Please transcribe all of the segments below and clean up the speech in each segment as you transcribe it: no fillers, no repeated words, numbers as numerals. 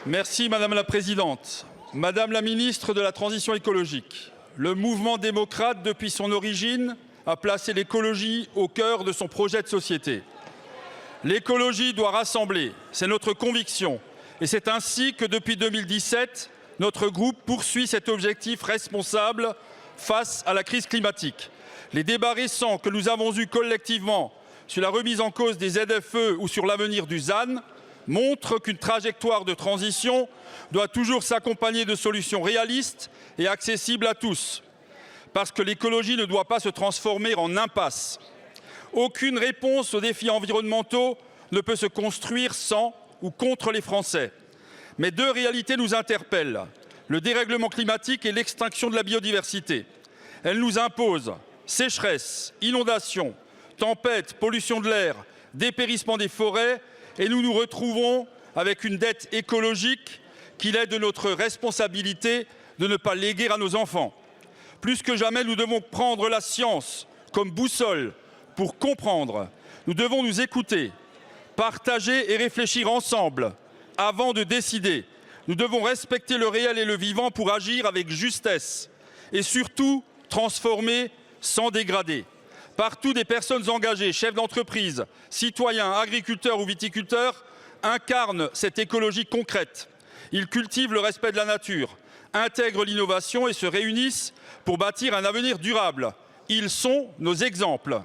Merci Madame la Présidente. Madame la Ministre de la Transition écologique, le mouvement démocrate, depuis son origine, a placé l'écologie au cœur de son projet de société. L'écologie doit rassembler, c'est notre conviction. Et c'est ainsi que depuis 2017, notre groupe poursuit cet objectif responsable face à la crise climatique. Les débats récents que nous avons eus collectivement sur la remise en cause des ZFE ou sur l'avenir du ZAN montrent qu'une trajectoire de transition doit toujours s'accompagner de solutions réalistes et accessibles à tous. Parce que l'écologie ne doit pas se transformer en impasse. Aucune réponse aux défis environnementaux ne peut se construire sans ou contre les Français. Mais deux réalités nous interpellent, le dérèglement climatique et l'extinction de la biodiversité. Elles nous imposent sécheresse, inondations, tempêtes, pollution de l'air, dépérissement des forêts, et nous nous retrouvons avec une dette écologique qu'il est de notre responsabilité de ne pas léguer à nos enfants. Plus que jamais, nous devons prendre la science comme boussole pour comprendre. Nous devons nous écouter, partager et réfléchir ensemble avant de décider. Nous devons respecter le réel et le vivant pour agir avec justesse et surtout transformer sans dégrader. Partout, des personnes engagées, chefs d'entreprise, citoyens, agriculteurs ou viticulteurs, incarnent cette écologie concrète. Ils cultivent le respect de la nature, intègrent l'innovation et se réunissent pour bâtir un avenir durable. Ils sont nos exemples.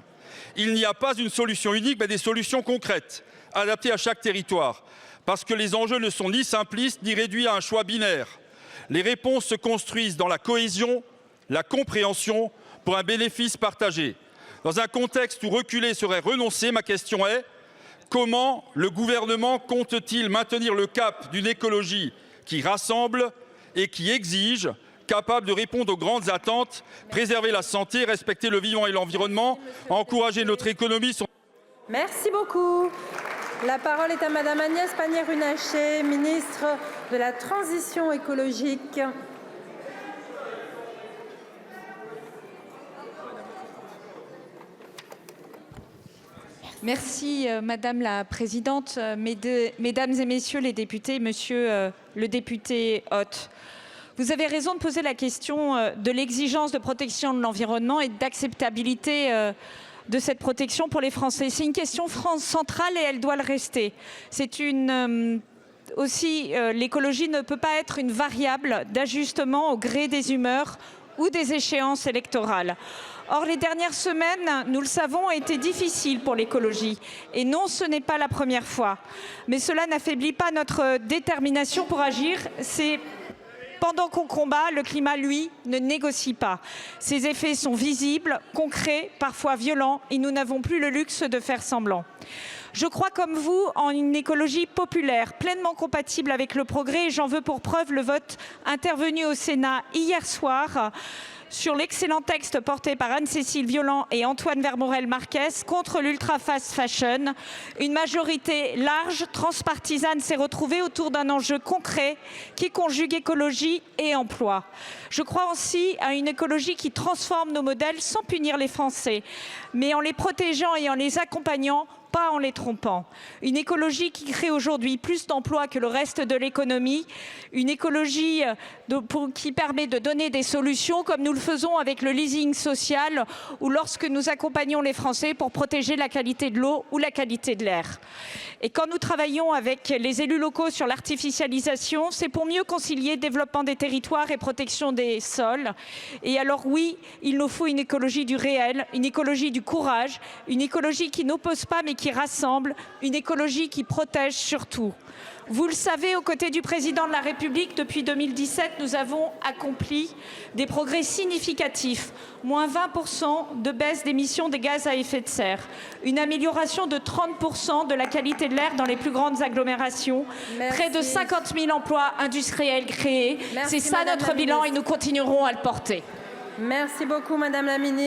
Il n'y a pas une solution unique, mais des solutions concrètes, adaptées à chaque territoire. Parce que les enjeux ne sont ni simplistes, ni réduits à un choix binaire. Les réponses se construisent dans la cohésion, la compréhension, pour un bénéfice partagé. Dans un contexte où reculer serait renoncer, ma question est: comment le gouvernement compte-t-il maintenir le cap d'une écologie qui rassemble et qui exige, capable de répondre aux grandes attentes, préserver la santé, respecter le vivant et l'environnement, encourager notre économie? Merci beaucoup. La parole est à Madame Agnès Pannier-Runacher, ministre de la Transition écologique. Merci Madame la Présidente, Mesdames et Messieurs les députés, Monsieur le député Hott. Vous avez raison de poser la question de l'exigence de protection de l'environnement et d'acceptabilité de cette protection pour les Français. C'est une question centrale et elle doit le rester. C'est aussi, l'écologie ne peut pas être une variable d'ajustement au gré des humeurs ou des échéances électorales. Or, les dernières semaines, nous le savons, ont été difficiles pour l'écologie. Et non, ce n'est pas la première fois. Mais cela n'affaiblit pas notre détermination pour agir. C'est pendant qu'on combat, le climat, lui, ne négocie pas. Ses effets sont visibles, concrets, parfois violents, et nous n'avons plus le luxe de faire semblant. Je crois comme vous en une écologie populaire, pleinement compatible avec le progrès, et j'en veux pour preuve le vote intervenu au Sénat hier soir sur l'excellent texte porté par Anne-Cécile Violent et Antoine Vermorel-Marquez contre l'ultra-fast fashion. Une majorité large, transpartisane s'est retrouvée autour d'un enjeu concret qui conjugue écologie et emploi. Je crois aussi à une écologie qui transforme nos modèles sans punir les Français, mais en les protégeant et en les accompagnant, pas en les trompant. Une écologie qui crée aujourd'hui plus d'emplois que le reste de l'économie. Une écologie qui permet de donner des solutions comme nous le faisons avec le leasing social ou lorsque nous accompagnons les Français pour protéger la qualité de l'eau ou la qualité de l'air. Et quand nous travaillons avec les élus locaux sur l'artificialisation, c'est pour mieux concilier développement des territoires et protection des sols. Et alors oui, il nous faut une écologie du réel, une écologie du courage, une écologie qui n'oppose pas mais qui rassemble, une écologie qui protège surtout. Vous le savez, aux côtés du président de la République, depuis 2017, nous avons accompli des progrès significatifs. Moins 20% de baisse d'émissions de gaz à effet de serre. Une amélioration de 30% de la qualité de l'air dans les plus grandes agglomérations. Merci. Près de 50 000 emplois industriels créés. C'est ça notre bilan et nous continuerons à le porter. Merci beaucoup, Madame la Ministre.